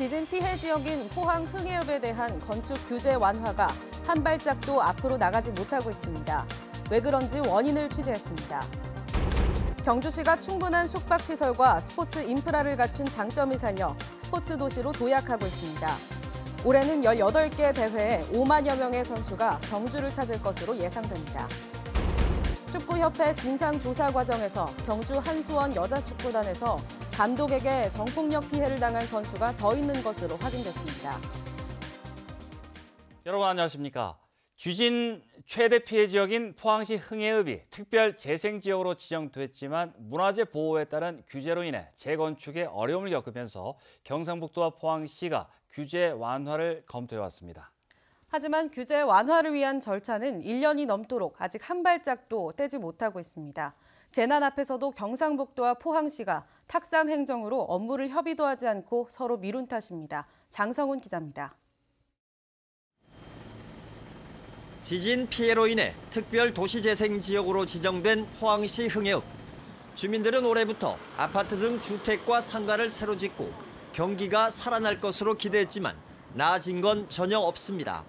지진 피해 지역인 포항 흥해읍에 대한 건축 규제 완화가 한 발짝도 앞으로 나가지 못하고 있습니다. 왜 그런지 원인을 취재했습니다. 경주시가 충분한 숙박시설과 스포츠 인프라를 갖춘 장점을 살려 스포츠 도시로 도약하고 있습니다. 올해는 18개 대회에 5만여 명의 선수가 경주를 찾을 것으로 예상됩니다. 축구협회 진상조사 과정에서 경주 한수원 여자축구단에서 감독에게 성폭력 피해를 당한 선수가 더 있는 것으로 확인됐습니다. 여러분 안녕하십니까? 지진 최대 피해 지역인 포항시 흥해읍이 특별 재생지역으로 지정됐지만 문화재 보호에 따른 규제로 인해 재건축에 어려움을 겪으면서 경상북도와 포항시가 규제 완화를 검토해왔습니다. 하지만 규제 완화를 위한 절차는 1년이 넘도록 아직 한 발짝도 떼지 못하고 있습니다. 재난 앞에서도 경상북도와 포항시가 탁상 행정으로 업무를 협의도 하지 않고 서로 미룬 탓입니다. 장성훈 기자입니다. 지진 피해로 인해 특별 도시재생지역으로 지정된 포항시 흥해읍. 주민들은 올해부터 아파트 등 주택과 상가를 새로 짓고 경기가 살아날 것으로 기대했지만 나아진 건 전혀 없습니다.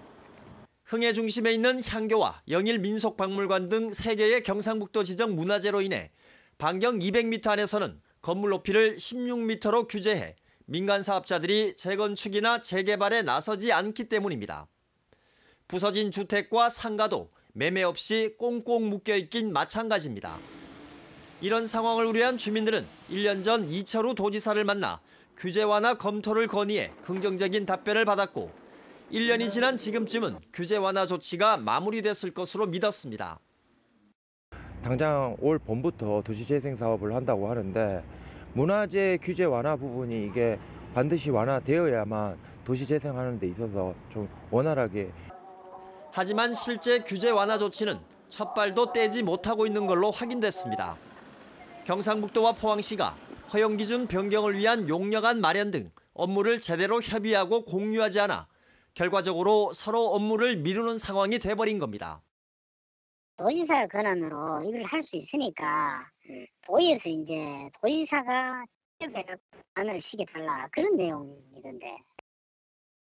흥해 중심에 있는 향교와 영일 민속박물관 등 3개의 경상북도 지정 문화재로 인해 반경 200m 안에서는 건물 높이를 16m로 규제해 민간 사업자들이 재건축이나 재개발에 나서지 않기 때문입니다. 부서진 주택과 상가도 매매 없이 꽁꽁 묶여있긴 마찬가지입니다. 이런 상황을 우려한 주민들은 1년 전 이철우 도지사를 만나 규제 완화 검토를 건의해 긍정적인 답변을 받았고 1년이 지난 지금쯤은 규제 완화 조치가 마무리됐을 것으로 믿었습니다. 당장 올 봄부터 도시재생 사업을 한다고 하는데 문화재 규제 완화 부분이 이게 반드시 완화되어야만 도시재생하는 데 있어서 좀 원활하게. 하지만 실제 규제 완화 조치는 첫 발도 떼지 못하고 있는 걸로 확인됐습니다. 경상북도와 포항시가 허용 기준 변경을 위한 용역안 마련 등 업무를 제대로 협의하고 공유하지 않아 결과적으로 서로 업무를 미루는 상황이 돼버린 겁니다. 도지사 권한으로 이걸 할 수 있으니까 도에서 이제 도지사가 안을 시켜달라 그런 내용이던데.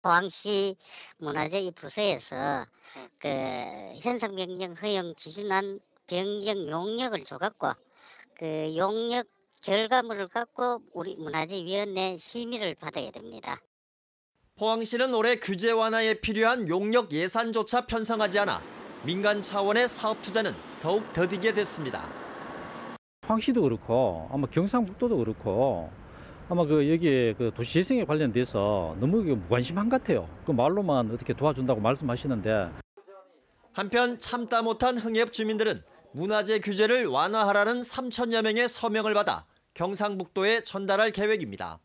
포항시 문화재 부서에서 그 현상 변경 허용 기준안 변경 용역을 줘갖고 그 용역 결과물을 갖고 우리 문화재위원회 심의를 받아야 됩니다. 포항시는 올해 규제 완화에 필요한 용역 예산조차 편성하지 않아 민간 차원의 사업 투자는 더욱 더디게 됐습니다. 포항시도 그렇고 아마 경상북도도 그렇고 아마 여기에 도시재생에 관련돼서 너무 무관심한 것 같아요. 그 말로만 어떻게 도와준다고 말씀하시는데. 한편 참다 못한 흥해읍 주민들은 문화재 규제를 완화하라는 3천여 명의 서명을 받아 경상북도에 전달할 계획입니다.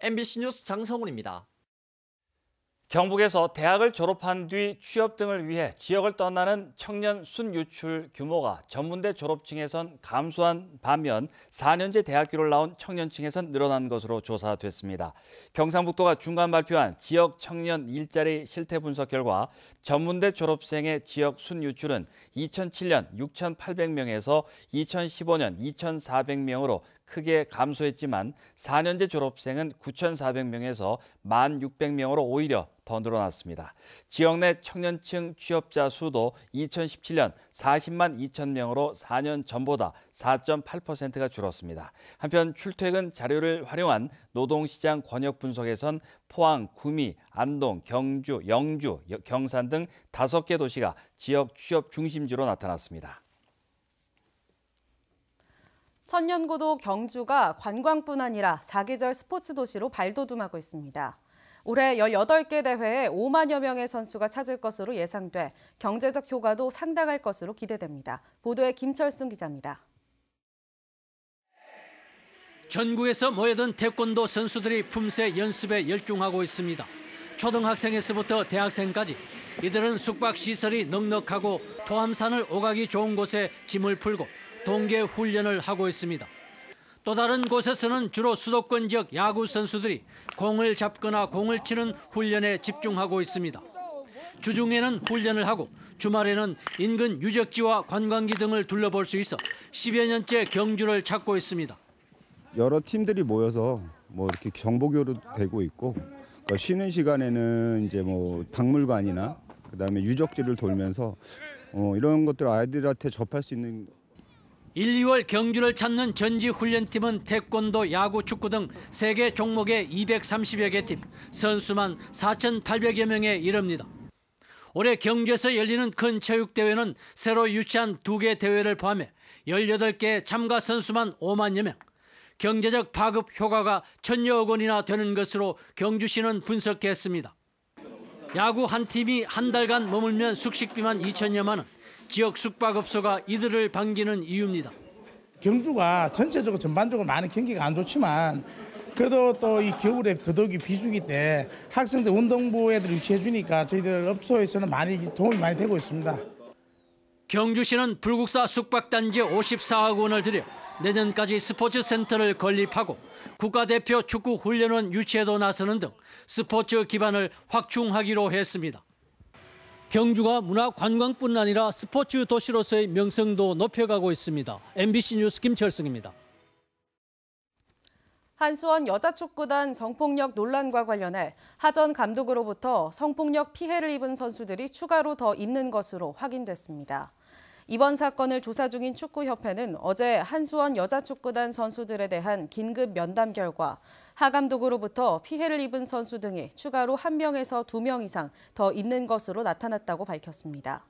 MBC 뉴스 장성훈입니다. 경북에서 대학을 졸업한 뒤 취업 등을 위해 지역을 떠나는 청년 순유출 규모가 전문대 졸업층에선 감소한 반면 4년제 대학교를 나온 청년층에선 늘어난 것으로 조사됐습니다. 경상북도가 중간 발표한 지역 청년 일자리 실태 분석 결과 전문대 졸업생의 지역 순유출은 2007년 6,800명에서 2015년 2,400명으로 크게 감소했지만 4년제 졸업생은 9,400명에서 1,600명으로 오히려 더 늘어났습니다. 지역 내 청년층 취업자 수도 2017년 40만 2천 명으로 4년 전보다 4.8%가 줄었습니다. 한편 출퇴근 자료를 활용한 노동시장 권역 분석에선 포항, 구미, 안동, 경주, 영주, 경산 등 5개 도시가 지역 취업 중심지로 나타났습니다. 천년고도 경주가 관광뿐 아니라 사계절 스포츠 도시로 발돋움하고 있습니다. 올해 18개 대회에 5만여 명의 선수가 찾을 것으로 예상돼 경제적 효과도 상당할 것으로 기대됩니다. 보도에 김철승 기자입니다. 전국에서 모여든 태권도 선수들이 품새 연습에 열중하고 있습니다. 초등학생에서부터 대학생까지 이들은 숙박시설이 넉넉하고 토암산을 오가기 좋은 곳에 짐을 풀고 동계 훈련을 하고 있습니다. 또 다른 곳에서는 주로 수도권 지역 야구 선수들이 공을 잡거나 공을 치는 훈련에 집중하고 있습니다. 주중에는 훈련을 하고 주말에는 인근 유적지와 관광지 등을 둘러볼 수 있어 10여 년째 경주를 찾고 있습니다. 여러 팀들이 모여서 이렇게 정보 교류도 되고 있고 쉬는 시간에는 이제 뭐 박물관이나 그다음에 유적지를 돌면서 이런 것들 아이들한테 접할 수 있는 1, 2월 경주를 찾는 전지훈련팀은 태권도, 야구, 축구 등 3개 종목의 230여 개 팀, 선수만 4,800여 명에 이릅니다. 올해 경주에서 열리는 큰 체육대회는 새로 유치한 2개 대회를 포함해 18개 참가 선수만 5만여 명. 경제적 파급 효과가 1,000여억 원이나 되는 것으로 경주시는 분석했습니다. 야구 한 팀이 한 달간 머물면 숙식비만 2천여만 원. 지역 숙박업소가 이들을 반기는 이유입니다. 경주가 전체적으로 전반적으로 많은 경기가 안 좋지만 그래도 또 이 겨울에 더더욱이 비수기 때 학생들 운동부 애들 유치해 주니까 저희들 업소에서는 많이 도움이 많이 되고 있습니다. 경주시는 불국사 숙박단지 54억 원을 들여 내년까지 스포츠센터를 건립하고 국가대표 축구훈련원 유치에도 나서는 등 스포츠 기반을 확충하기로 했습니다. 경주가 문화관광뿐 아니라 스포츠 도시로서의 명성도 높여가고 있습니다. MBC 뉴스 김철승입니다. 한수원 여자축구단 성폭력 논란과 관련해 하전 감독으로부터 성폭력 피해를 입은 선수들이 추가로 더 있는 것으로 확인됐습니다. 이번 사건을 조사 중인 축구협회는 어제 한수원 여자축구단 선수들에 대한 긴급 면담 결과 하 감독으로부터 피해를 입은 선수 등이 추가로 1명에서 2명 이상 더 있는 것으로 나타났다고 밝혔습니다.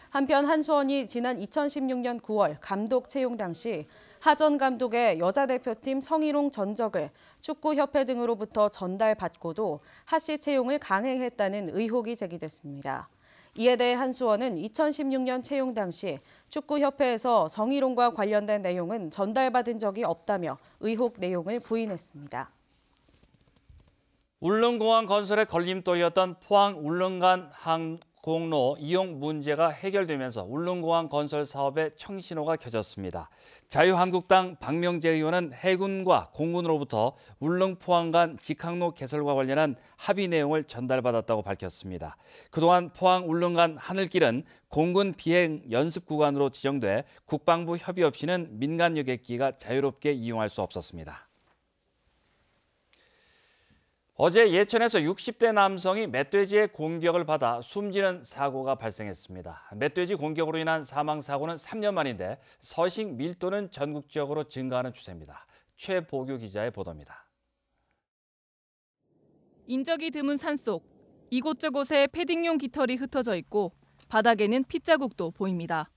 한편 한수원이 지난 2016년 9월 감독 채용 당시 하전 감독의 여자대표팀 성희롱 전적을 축구협회 등으로부터 전달받고도 하씨 채용을 강행했다는 의혹이 제기됐습니다. 이에 대해 한수원은 2016년 채용 당시 축구협회에서 성희롱과 관련된 내용은 전달받은 적이 없다며 의혹 내용을 부인했습니다. 울릉공항 건설의 걸림돌이었던 포항 울릉간 항공로 이용 문제가 해결되면서 울릉공항 건설 사업에 청신호가 켜졌습니다. 자유한국당 박명재 의원은 해군과 공군으로부터 울릉포항 간 직항로 개설과 관련한 합의 내용을 전달받았다고 밝혔습니다. 그동안 포항 울릉간 하늘길은 공군 비행 연습 구간으로 지정돼 국방부 협의 없이는 민간 여객기가 자유롭게 이용할 수 없었습니다. 어제 예천에서 60대 남성이 멧돼지의 공격을 받아 숨지는 사고가 발생했습니다. 멧돼지 공격으로 인한 사망 사고는 3년 만인데 서식 밀도는 전국적으로 증가하는 추세입니다. 최보규 기자의 보도입니다. 인적이 드문 산속, 이곳저곳에 패딩용 깃털이 흩어져 있고 바닥에는 핏자국도 보입니다.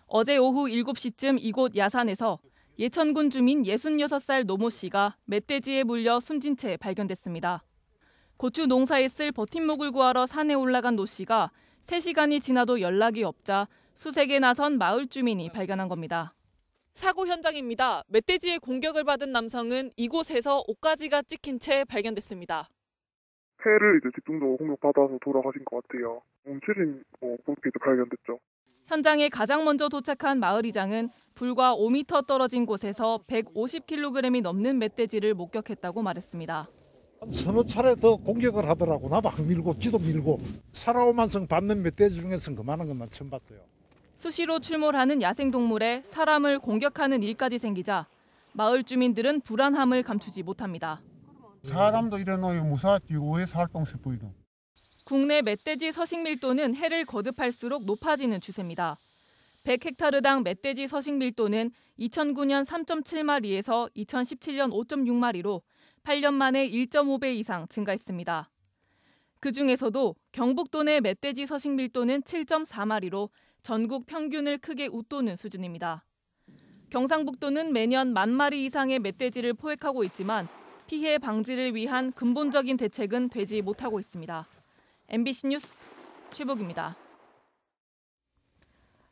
어제 오후 7시쯤 이곳 야산에서 예천군 주민 66살 노모 씨가 멧돼지에 물려 숨진 채 발견됐습니다. 고추 농사에 쓸 버팀목을 구하러 산에 올라간 노 씨가 3시간이 지나도 연락이 없자 수색에 나선 마을 주민이 발견한 겁니다. 사고 현장입니다. 멧돼지의 공격을 받은 남성은 이곳에서 옷가지가 찍힌 채 발견됐습니다. 폐를 이제 집중적으로 공격받아서 돌아가신 것 같아요. 몸치린 그렇게 발견됐죠. 현장에 가장 먼저 도착한 마을이장은 불과 5m 떨어진 곳에서 150kg이 넘는 멧돼지를 목격했다고 말했습니다. 서너 차례 더 공격을 하더라고. 나도 막 밀고 지도 밀고. 살아오면서 받는 멧돼지 중에서는 그만한 것만 처음 봤어요. 수시로 출몰하는 야생동물에 사람을 공격하는 일까지 생기자 마을 주민들은 불안함을 감추지 못합니다. 사람도 이래놓으 무사하지 왜 살동세포이노. 국내 멧돼지 서식 밀도는 해를 거듭할수록 높아지는 추세입니다. 100헥타르당 멧돼지 서식 밀도는 2009년 3.7마리에서 2017년 5.6마리로 8년 만에 1.5배 이상 증가했습니다. 그중에서도 경북도 내 멧돼지 서식 밀도는 7.4마리로 전국 평균을 크게 웃도는 수준입니다. 경상북도는 매년 10,000마리 이상의 멧돼지를 포획하고 있지만 피해 방지를 위한 근본적인 대책은 되지 못하고 있습니다. MBC 뉴스 최복입니다.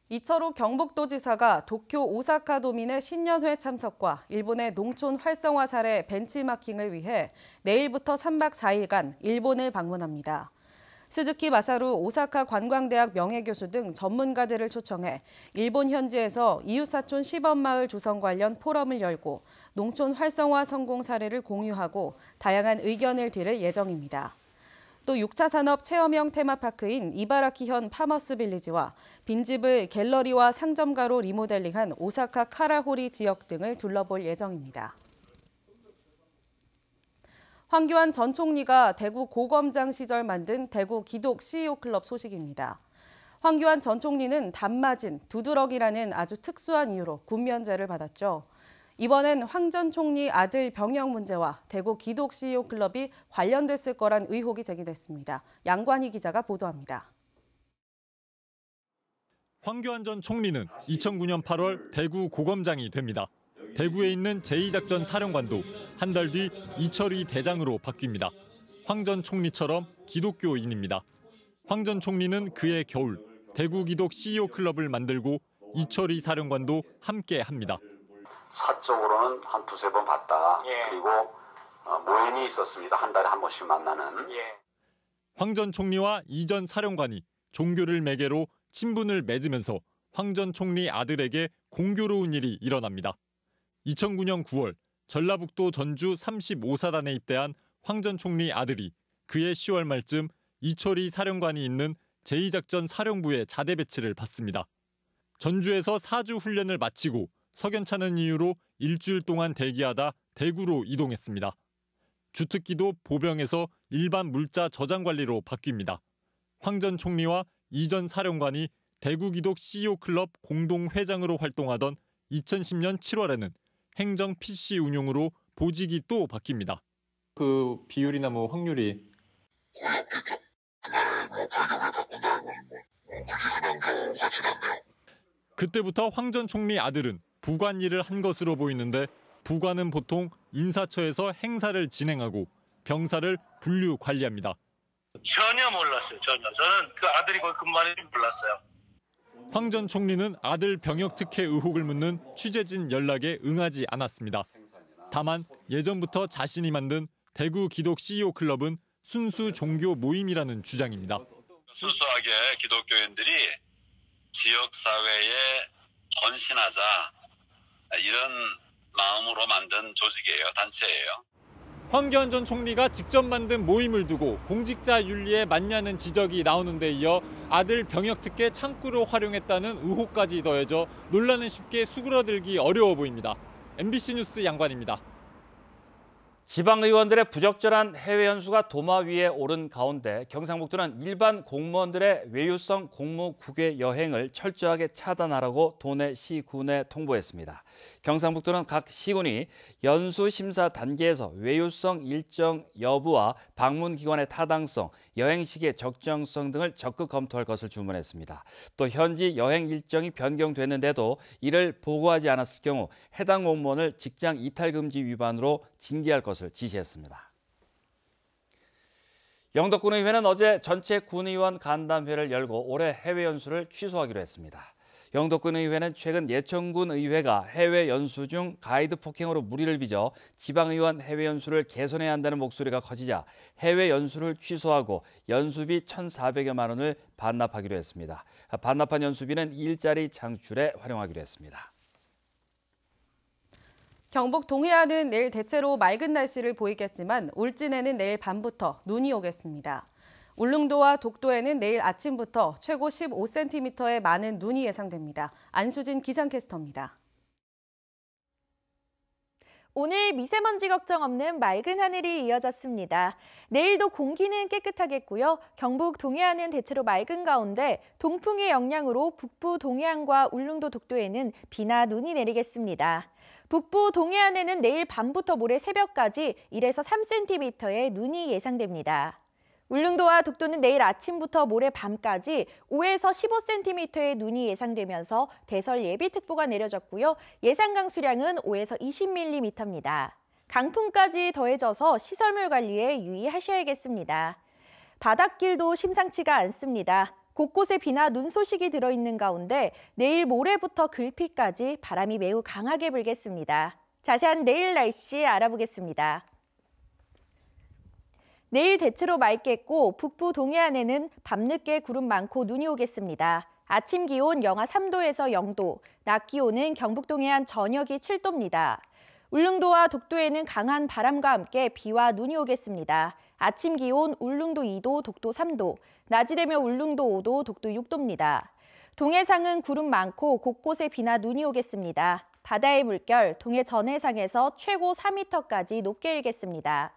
이철우 경북도지사가 도쿄 오사카 도민의 신년회 참석과 일본의 농촌 활성화 사례 벤치마킹을 위해 내일부터 3박 4일간 일본을 방문합니다. 스즈키 마사루 오사카 관광대학 명예교수 등 전문가들을 초청해 일본 현지에서 이웃사촌 시범마을 조성 관련 포럼을 열고 농촌 활성화 성공 사례를 공유하고 다양한 의견을 들을 예정입니다. 또 6차 산업 체험형 테마파크인 이바라키현 파머스 빌리지와 빈집을 갤러리와 상점가로 리모델링한 오사카 카라호리 지역 등을 둘러볼 예정입니다. 황교안 전 총리가 대구 고검장 시절 만든 대구 기독 CEO 클럽 소식입니다. 황교안 전 총리는 단맞은 두드러기라는 아주 특수한 이유로 군면제를 받았죠. 이번엔 황 전 총리 아들 병역 문제와 대구 기독 CEO 클럽이 관련됐을 거란 의혹이 제기됐습니다. 양관희 기자가 보도합니다. 황교안 전 총리는 2009년 8월 대구 고검장이 됩니다. 대구에 있는 제2작전 사령관도 한 달 뒤 이철희 대장으로 바뀝니다. 황 전 총리처럼 기독교인입니다. 황 전 총리는 그해 겨울 대구 기독 CEO 클럽을 만들고 이철희 사령관도 함께 합니다. 사적으로는 한 두세 번 봤다. 그리고 모임이 있었습니다. 한 달에 한 번씩 만나는. 황 전 총리와 이 전 사령관이 종교를 매개로 친분을 맺으면서 황 전 총리 아들에게 공교로운 일이 일어납니다. 2009년 9월 전라북도 전주 35사단에 입대한 황 전 총리 아들이 그해 10월 말쯤 이철희 사령관이 있는 제2작전 사령부에 자대 배치를 받습니다. 전주에서 4주 훈련을 마치고 석연찮은 이유로 일주일 동안 대기하다 대구로 이동했습니다. 주특기도 보병에서 일반 물자 저장 관리로 바뀝니다. 황 전 총리와 이 전 사령관이 대구 기독 CEO 클럽 공동 회장으로 활동하던 2010년 7월에는 행정 PC 운용으로 보직이 또 바뀝니다. 그 비율이나 뭐 확률이 그때부터 황 전 총리 아들은 부관 일을 한 것으로 보이는데 부관은 보통 인사처에서 행사를 진행하고 병사를 분류 관리합니다. 전혀 몰랐어요. 전혀. 저는 그 아들이 거기 근무하는 줄 몰랐어요. 황 전 총리는 아들 병역 특혜 의혹을 묻는 취재진 연락에 응하지 않았습니다. 다만 예전부터 자신이 만든 대구 기독 CEO 클럽은 순수 종교 모임이라는 주장입니다. 순수하게 기독교인들이 지역사회에 헌신하자 이런 마음으로 만든 조직이에요. 단체예요. 황교안 전 총리가 직접 만든 모임을 두고 공직자 윤리에 맞냐는 지적이 나오는 데 이어 아들 병역 특혜 창구로 활용했다는 의혹까지 더해져 논란은 쉽게 수그러들기 어려워 보입니다. MBC 뉴스 양관입니다. 지방의원들의 부적절한 해외 연수가 도마 위에 오른 가운데 경상북도는 일반 공무원들의 외유성 공무 국외 여행을 철저하게 차단하라고 도내 시군에 통보했습니다. 경상북도는 각 시군이 연수 심사 단계에서 외유성 일정 여부와 방문 기관의 타당성, 여행 시기의 적정성 등을 적극 검토할 것을 주문했습니다. 또 현지 여행 일정이 변경됐는데도 이를 보고하지 않았을 경우 해당 공무원을 직장 이탈 금지 위반으로 징계할 것을 지시했습니다. 영덕군의회는 어제 전체 군의원 간담회를 열고 올해 해외 연수를 취소하기로 했습니다. 영덕군의회는 최근 예천군의회가 해외 연수 중 가이드 폭행으로 물의를 빚어 지방의원 해외 연수를 개선해야 한다는 목소리가 커지자 해외 연수를 취소하고 연수비 1,400여만 원을 반납하기로 했습니다. 반납한 연수비는 일자리 창출에 활용하기로 했습니다. 경북 동해안은 내일 대체로 맑은 날씨를 보이겠지만 울진에는 내일 밤부터 눈이 오겠습니다. 울릉도와 독도에는 내일 아침부터 최고 15cm의 많은 눈이 예상됩니다. 안수진 기상캐스터입니다. 오늘 미세먼지 걱정 없는 맑은 하늘이 이어졌습니다. 내일도 공기는 깨끗하겠고요. 경북 동해안은 대체로 맑은 가운데 동풍의 영향으로 북부 동해안과 울릉도 독도에는 비나 눈이 내리겠습니다. 북부 동해안에는 내일 밤부터 모레 새벽까지 1에서 3cm의 눈이 예상됩니다. 울릉도와 독도는 내일 아침부터 모레 밤까지 5에서 15cm의 눈이 예상되면서 대설 예비특보가 내려졌고요. 예상 강수량은 5에서 20mm입니다. 강풍까지 더해져서 시설물 관리에 유의하셔야겠습니다. 바닷길도 심상치가 않습니다. 곳곳에 비나 눈 소식이 들어있는 가운데 내일 모레부터 글피까지 바람이 매우 강하게 불겠습니다. 자세한 내일 날씨 알아보겠습니다. 내일 대체로 맑겠고 북부 동해안에는 밤늦게 구름 많고 눈이 오겠습니다. 아침 기온 영하 3도에서 0도, 낮 기온은 경북 동해안 전역이 7도입니다. 울릉도와 독도에는 강한 바람과 함께 비와 눈이 오겠습니다. 아침 기온 울릉도 2도, 독도 3도, 낮이 되면 울릉도 5도, 독도 6도입니다. 동해상은 구름 많고 곳곳에 비나 눈이 오겠습니다. 바다의 물결 동해 전해상에서 최고 4m까지 높게 일겠습니다.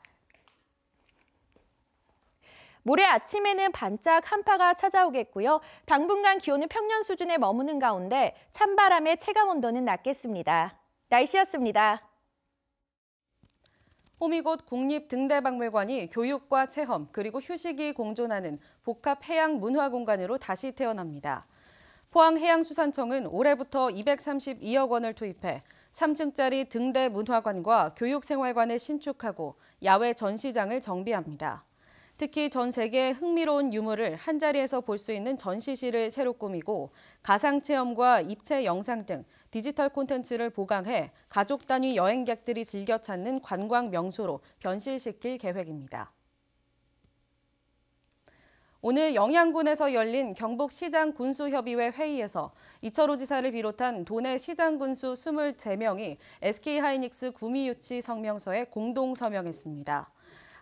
모레 아침에는 반짝 한파가 찾아오겠고요. 당분간 기온은 평년 수준에 머무는 가운데 찬바람에 체감 온도는 낮겠습니다. 날씨였습니다. 호미곶 국립등대박물관이 교육과 체험 그리고 휴식이 공존하는 복합 해양 문화 공간으로 다시 태어납니다. 포항해양수산청은 올해부터 232억 원을 투입해 3층짜리 등대 문화관과 교육생활관을 신축하고 야외 전시장을 정비합니다. 특히 전 세계의 흥미로운 유물을 한자리에서 볼 수 있는 전시실을 새로 꾸미고 가상체험과 입체 영상 등 디지털 콘텐츠를 보강해 가족 단위 여행객들이 즐겨 찾는 관광 명소로 변실시킬 계획입니다. 오늘 영양군에서 열린 경북시장군수협의회 회의에서 이철호 지사를 비롯한 도내 시장군수 23명이 SK하이닉스 구미 유치 성명서에 공동 서명했습니다.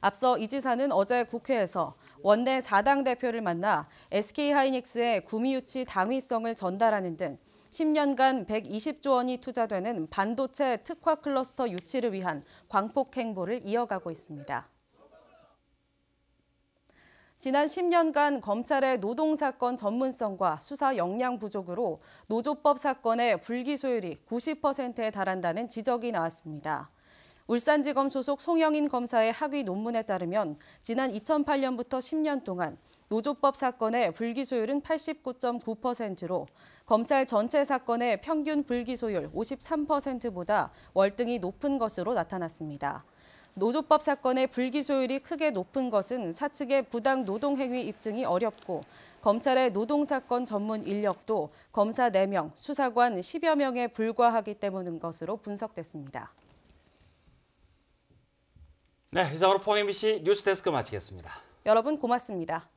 앞서 이 지사는 어제 국회에서 원내 4당 대표를 만나 SK하이닉스의 구미 유치 당위성을 전달하는 등 10년간 120조 원이 투자되는 반도체 특화 클러스터 유치를 위한 광폭 행보를 이어가고 있습니다. 지난 10년간 검찰의 노동사건 전문성과 수사 역량 부족으로 노조법 사건의 불기소율이 90%에 달한다는 지적이 나왔습니다. 울산지검 소속 송영인 검사의 학위 논문에 따르면 지난 2008년부터 10년 동안 노조법 사건의 불기소율은 89.9%로 검찰 전체 사건의 평균 불기소율 53%보다 월등히 높은 것으로 나타났습니다. 노조법 사건의 불기소율이 크게 높은 것은 사측의 부당 노동행위 입증이 어렵고 검찰의 노동사건 전문 인력도 검사 4명, 수사관 10여 명에 불과하기 때문인 것으로 분석됐습니다. 네, 이상으로 포항 MBC 뉴스데스크 마치겠습니다. 여러분 고맙습니다.